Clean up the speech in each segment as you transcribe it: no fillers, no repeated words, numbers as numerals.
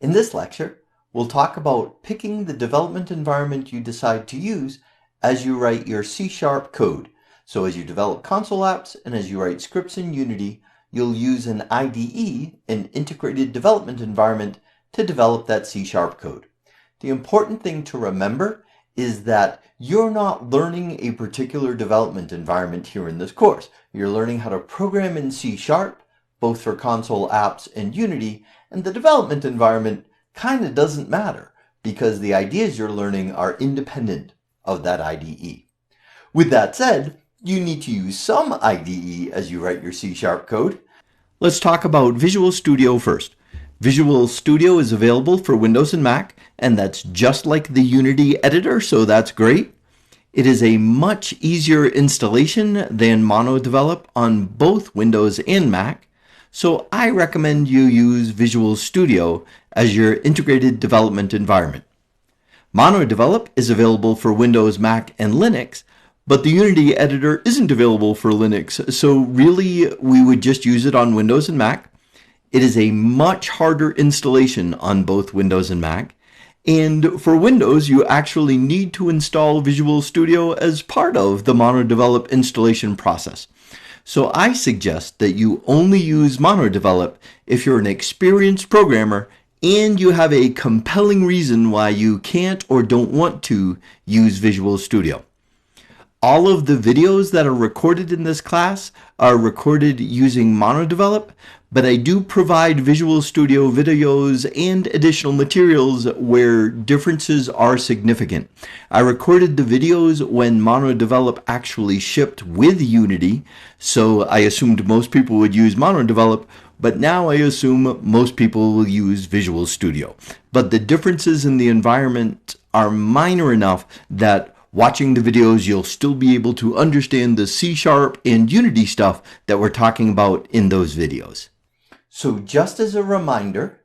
In this lecture, we'll talk about picking the development environment you decide to use as you write your C# code. So as you develop console apps and as you write scripts in Unity, you'll use an IDE, an integrated development environment, to develop that C# code. The important thing to remember is that you're not learning a particular development environment here in this course. You're learning how to program in C#, both for console apps and Unity, and the development environment kind of doesn't matter because the ideas you're learning are independent of that IDE. With that said, you need to use some IDE as you write your C# code. Let's talk about Visual Studio first. Visual Studio is available for Windows and Mac, and that's just like the Unity editor, so that's great. It is a much easier installation than MonoDevelop on both Windows and Mac, so I recommend you use Visual Studio as your integrated development environment. MonoDevelop is available for Windows, Mac, and Linux, but the Unity editor isn't available for Linux, so really we would just use it on Windows and Mac. It is a much harder installation on both Windows and Mac, and for Windows you actually need to install Visual Studio as part of the MonoDevelop installation process. So I suggest that you only use MonoDevelop if you're an experienced programmer and you have a compelling reason why you can't or don't want to use Visual Studio. All of the videos that are recorded in this class are recorded using MonoDevelop, but I do provide Visual Studio videos and additional materials where differences are significant. I recorded the videos when MonoDevelop actually shipped with Unity, so I assumed most people would use MonoDevelop, but now I assume most people will use Visual Studio. But the differences in the environment are minor enough that watching the videos, you'll still be able to understand the C# and Unity stuff that we're talking about in those videos. So just as a reminder,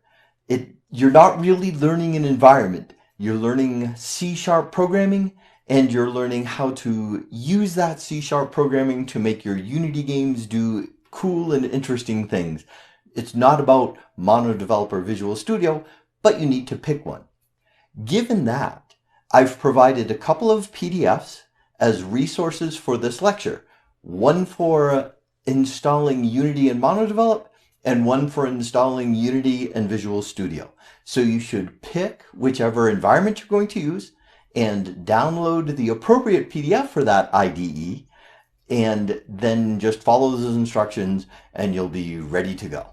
you're not really learning an environment. You're learning C# programming, and you're learning how to use that C# programming to make your Unity games do cool and interesting things. It's not about MonoDevelop or Visual Studio, but you need to pick one. Given that, I've provided a couple of PDFs as resources for this lecture, one for installing Unity and MonoDevelop and one for installing Unity and Visual Studio. So you should pick whichever environment you're going to use and download the appropriate PDF for that IDE, and then just follow those instructions and you'll be ready to go.